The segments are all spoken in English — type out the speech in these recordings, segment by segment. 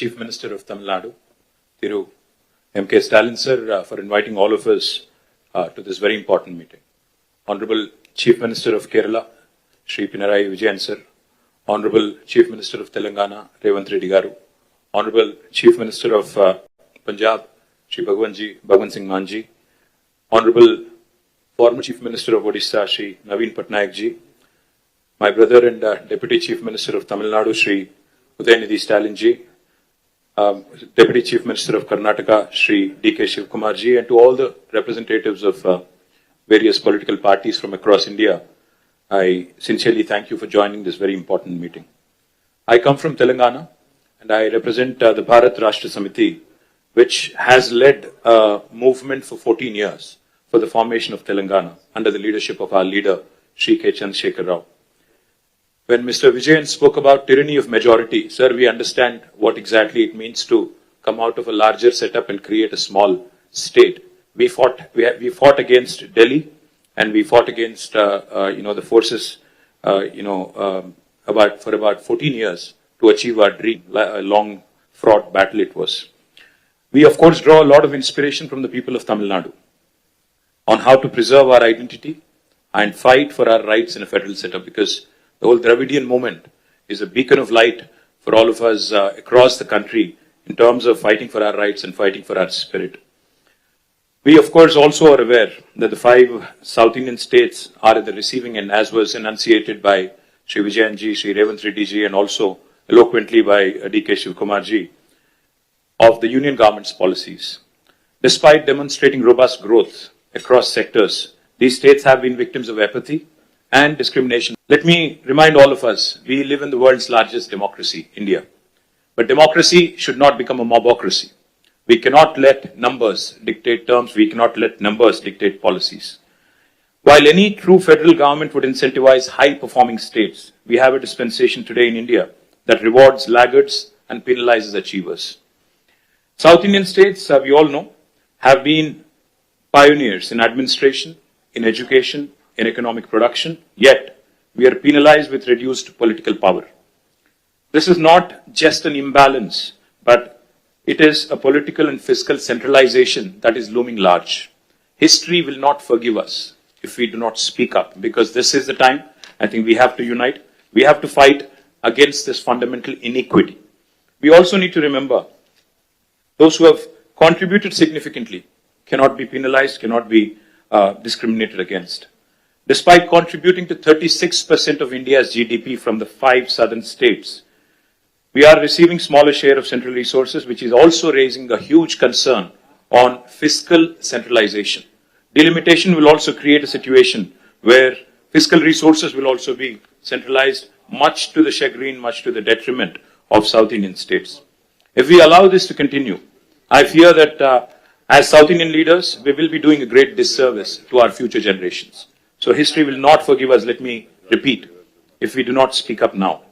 Chief Minister of Tamil Nadu, Thiru M.K. Stalin sir, for inviting all of us to this very important meeting. Honorable Chief Minister of Kerala, Shri Pinarayi Vijayan sir, Honorable Chief Minister of Telangana, Revanth Reddy Garu, Honorable Chief Minister of Punjab, Shri Bhagwan Singh Manji, Honorable former Chief Minister of Odisha, Shri Naveen Patnaik ji, my brother and Deputy Chief Minister of Tamil Nadu, Shri Udayanidhi Stalin ji, Deputy Chief Minister of Karnataka, Shri D.K. Shivkumar ji, and to all the representatives of various political parties from across India, I sincerely thank you for joining this very important meeting. I come from Telangana and I represent the Bharat Rashtra Samiti, which has led a movement for 14 years for the formation of Telangana under the leadership of our leader, Shri K. Chandrasekhar Rao. When Mr. Vijayan spoke about tyranny of majority, sir, we understand what exactly it means to come out of a larger setup and create a small state. We fought against Delhi, and we fought against the forces for about 14 years to achieve our dream. A long fraught battle it was. We of course draw a lot of inspiration from the people of Tamil Nadu on how to preserve our identity and fight for our rights in a federal setup, because the whole Dravidian movement is a beacon of light for all of us across the country in terms of fighting for our rights and fighting for our spirit. We, of course, also are aware that the 5 South Indian states are at the receiving end, as was enunciated by Shri Vijayan ji, Shri Revanth Reddy ji, and also eloquently by D.K. Shivkumar ji, of the Union government's policies. Despite demonstrating robust growth across sectors, these states have been victims of apathy and discrimination. Let me remind all of us, we live in the world's largest democracy, India. But democracy should not become a mobocracy. We cannot let numbers dictate terms. We cannot let numbers dictate policies. While any true federal government would incentivize high-performing states, we have a dispensation today in India that rewards laggards and penalizes achievers. South Indian states, we all know, have been pioneers in administration, in education, in economic production, yet we are penalized with reduced political power. This is not just an imbalance, but it is a political and fiscal centralization that is looming large. History will not forgive us if we do not speak up, because this is the time I think we have to unite. We have to fight against this fundamental inequity. We also need to remember those who have contributed significantly cannot be penalized, cannot be discriminated against. Despite contributing to 36% of India's GDP from the 5 southern states, we are receiving smaller share of central resources, which is also raising a huge concern on fiscal centralization. Delimitation will also create a situation where fiscal resources will also be centralized, much to the chagrin, much to the detriment of South Indian states. If we allow this to continue, I fear that as South Indian leaders, we will be doing a great disservice to our future generations. So history will not forgive us, let me repeat, if we do not speak up now.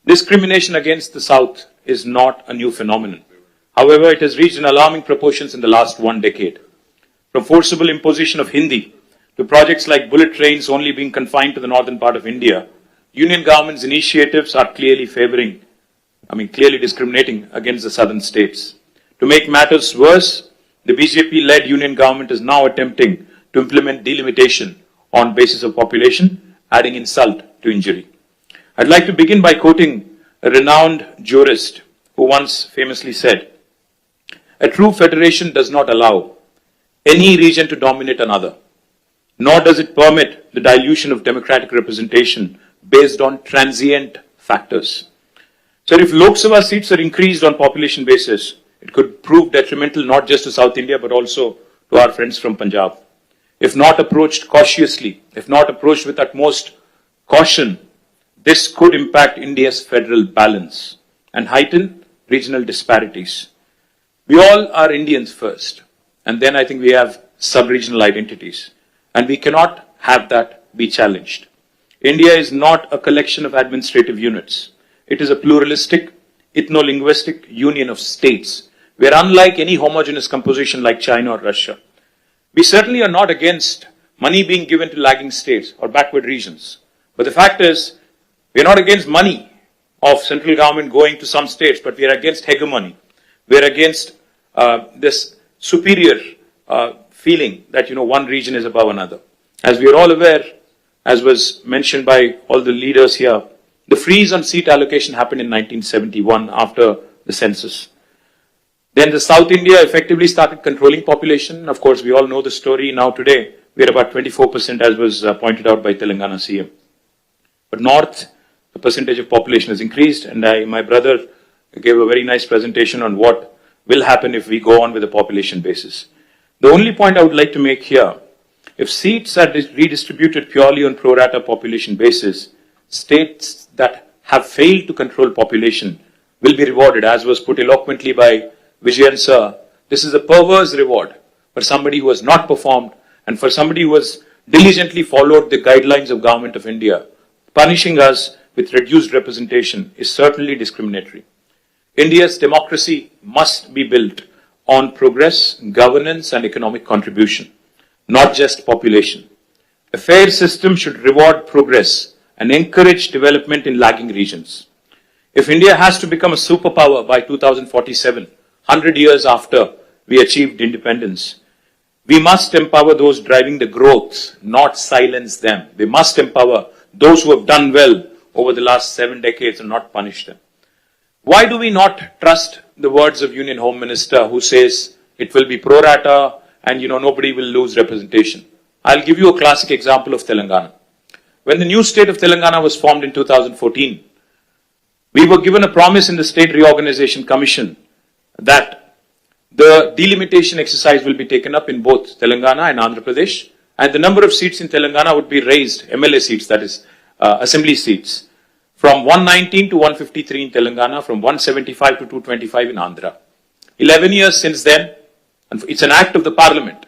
Discrimination against the South is not a new phenomenon. However, it has reached an alarming proportions in the last 1 decade. From forcible imposition of Hindi to projects like bullet trains only being confined to the northern part of India, Union government's initiatives are clearly clearly discriminating against the southern states. To make matters worse, the BJP-led Union government is now attempting to implement delimitation on basis of population, adding insult to injury. I'd like to begin by quoting a renowned jurist who once famously said, "A true federation does not allow any region to dominate another, nor does it permit the dilution of democratic representation based on transient factors." So if Lok Sabha seats are increased on population basis, it could prove detrimental not just to South India but also to our friends from Punjab. If not approached cautiously, if not approached with utmost caution, this could impact India's federal balance and heighten regional disparities. We all are Indians first, and then I think we have sub-regional identities, and we cannot have that be challenged. India is not a collection of administrative units. It is a pluralistic, ethno-linguistic union of states, where unlike any homogeneous composition like China or Russia, we certainly are not against money being given to lagging states or backward regions. But the fact is, we are not against money of central government going to some states, but we are against hegemony. We are against this superior feeling that, one region is above another. As we are all aware, as was mentioned by all the leaders here, the freeze on seat allocation happened in 1971 after the census. Then the South India effectively started controlling population. Of course, we all know the story. Now today, we are about 24%, as was pointed out by Telangana CM. But North, the percentage of population has increased, and my brother gave a very nice presentation on what will happen if we go on with the population basis. The only point I would like to make here, if seats are redistributed purely on pro rata population basis, states that have failed to control population will be rewarded, as was put eloquently by Vijayan sir. This is a perverse reward for somebody who has not performed and for somebody who has diligently followed the guidelines of Government of India. Punishing us with reduced representation is certainly discriminatory. India's democracy must be built on progress, governance and economic contribution, not just population. A fair system should reward progress and encourage development in lagging regions. If India has to become a superpower by 2047, 100 years after we achieved independence, we must empower those driving the growth, not silence them. We must empower those who have done well over the last 7 decades and not punish them. Why do we not trust the words of Union Home Minister who says it will be pro rata and nobody will lose representation? I'll give you a classic example of Telangana. When the new state of Telangana was formed in 2014, we were given a promise in the State Reorganization Commission that the delimitation exercise will be taken up in both Telangana and Andhra Pradesh, and the number of seats in Telangana would be raised, MLA seats, that is, assembly seats, from 119 to 153 in Telangana, from 175 to 225 in Andhra. 11 years since then, and it's an act of the parliament,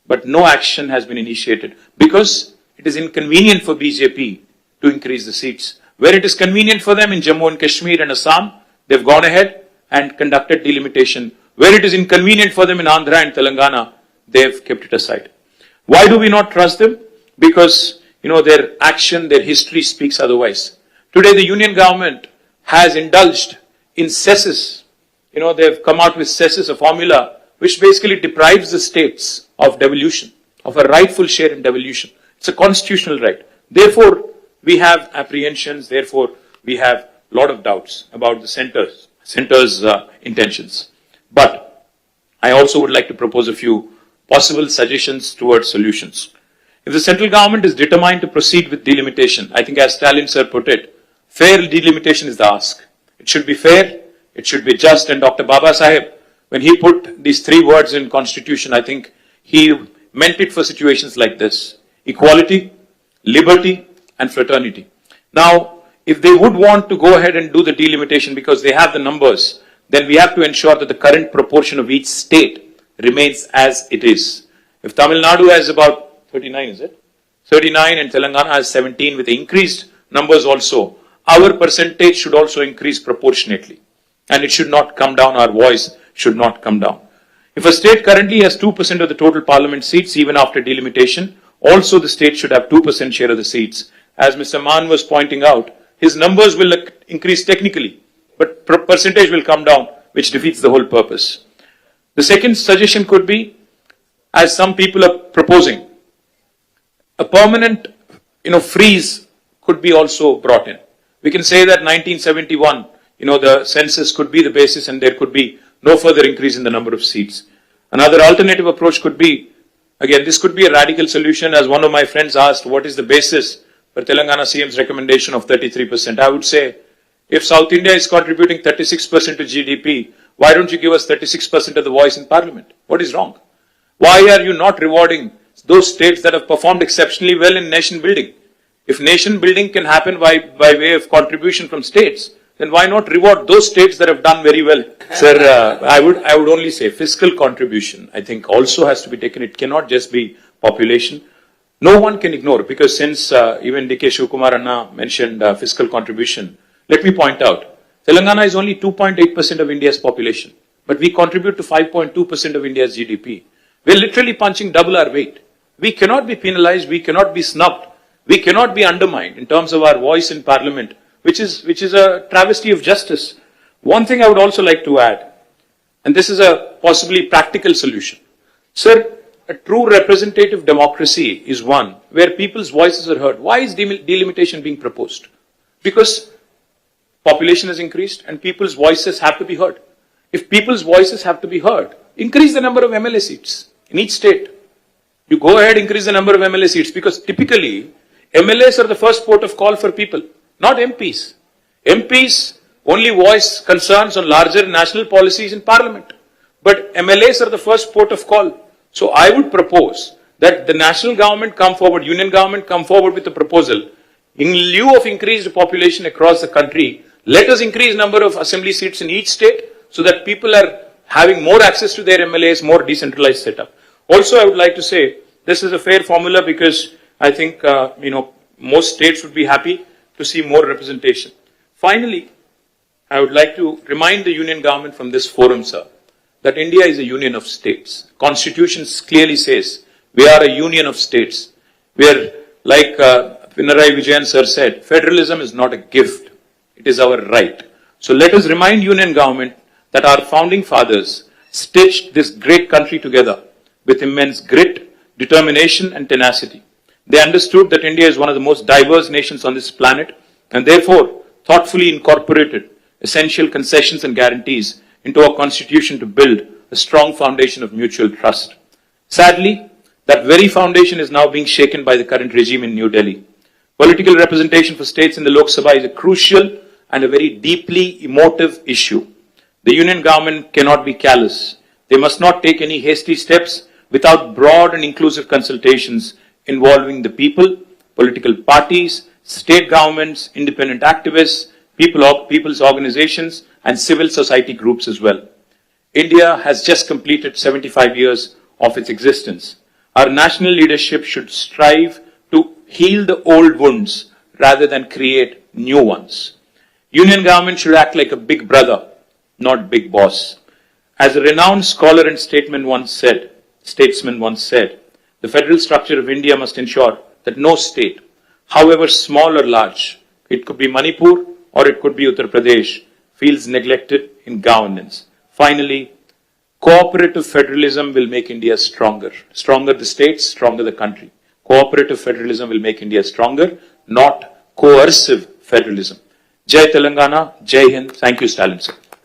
but no action has been initiated because it is inconvenient for BJP to increase the seats. Where it is convenient for them in Jammu and Kashmir and Assam, they've gone ahead and conducted delimitation. Where it is inconvenient for them in Andhra and Telangana, they've kept it aside. Why do we not trust them? Because, their action, their history speaks otherwise. Today, the union government has indulged in cesses. They've come out with cesses, a formula which basically deprives the states of devolution, of a rightful share in devolution. It's a constitutional right. Therefore, we have apprehensions. Therefore, we have a lot of doubts about the center's intentions. But I also would like to propose a few possible suggestions towards solutions. If the central government is determined to proceed with delimitation, I think as Stalin sir put it, fair delimitation is the ask. It should be fair, it should be just, and Dr. Baba Saheb, when he put these 3 words in Constitution, I think he meant it for situations like this: equality, liberty, and fraternity. Now, if they would want to go ahead and do the delimitation because they have the numbers, then we have to ensure that the current proportion of each state remains as it is. If Tamil Nadu has about 39, is it? 39 and Telangana has 17 with increased numbers also, our percentage should also increase proportionately. And it should not come down, our voice should not come down. If a state currently has 2% of the total parliament seats, even after delimitation, also the state should have 2% share of the seats. As Mr. Mann was pointing out, his numbers will increase technically, but percentage will come down, which defeats the whole purpose. The second suggestion could be, as some people are proposing, a permanent, freeze could be also brought in. We can say that 1971, the census could be the basis and there could be no further increase in the number of seats. Another alternative approach could be, again, this could be a radical solution. As one of my friends asked, what is the basis for Telangana CM's recommendation of 33%? I would say, if South India is contributing 36% to GDP, why don't you give us 36% of the voice in parliament? What is wrong? Why are you not rewarding those states that have performed exceptionally well in nation building? If nation building can happen by way of contribution from states, then why not reward those states that have done very well? Sir, I would only say fiscal contribution, I think, also has to be taken. It cannot just be population. No one can ignore, because since even D.K. Shivkumar Anna mentioned fiscal contribution, let me point out, Telangana is only 2.8% of India's population, but we contribute to 5.2% of India's GDP. We're literally punching double our weight. We cannot be penalized, we cannot be snubbed, we cannot be undermined in terms of our voice in parliament which is a travesty of justice. One thing I would also like to add, and this is a possibly practical solution. Sir, a true representative democracy is one where people's voices are heard. Why is delimitation being proposed? Because population has increased and people's voices have to be heard. If people's voices have to be heard, increase the number of MLA seats in each state. You go ahead, increase the number of MLA seats, because typically MLAs are the first port of call for people, not MPs. MPs only voice concerns on larger national policies in Parliament. But MLAs are the first port of call. So I would propose that the national government come forward, union government come forward with a proposal. In lieu of increased population across the country, let us increase number of assembly seats in each state so that people are having more access to their MLAs, more decentralized setup. Also, I would like to say this is a fair formula because I think most states would be happy to see more representation. Finally, I would like to remind the union government from this forum, sir, that India is a union of states. Constitution clearly says we are a union of states. We are, like Pinarayi Vijayan sir said, federalism is not a gift, it is our right. So let us remind union government that our founding fathers stitched this great country together with immense grit, determination and tenacity. They understood that India is one of the most diverse nations on this planet and therefore thoughtfully incorporated essential concessions and guarantees into our constitution to build a strong foundation of mutual trust. Sadly, that very foundation is now being shaken by the current regime in New Delhi. Political representation for states in the Lok Sabha is a crucial and a very deeply emotive issue. The union government cannot be callous. They must not take any hasty steps without broad and inclusive consultations involving the people, political parties, state governments, independent activists, people's organizations, and civil society groups as well. India has just completed 75 years of its existence. Our national leadership should strive to heal the old wounds rather than create new ones. Union government should act like a big brother, not big boss. As a renowned scholar and statesman once said, the federal structure of India must ensure that no state, however small or large, it could be Manipur or it could be Uttar Pradesh, feels neglected in governance. Finally, cooperative federalism will make India stronger. Stronger the states, stronger the country. Cooperative federalism will make India stronger, not coercive federalism. Jai Telangana, Jai Hind. Thank you, Stalin sir.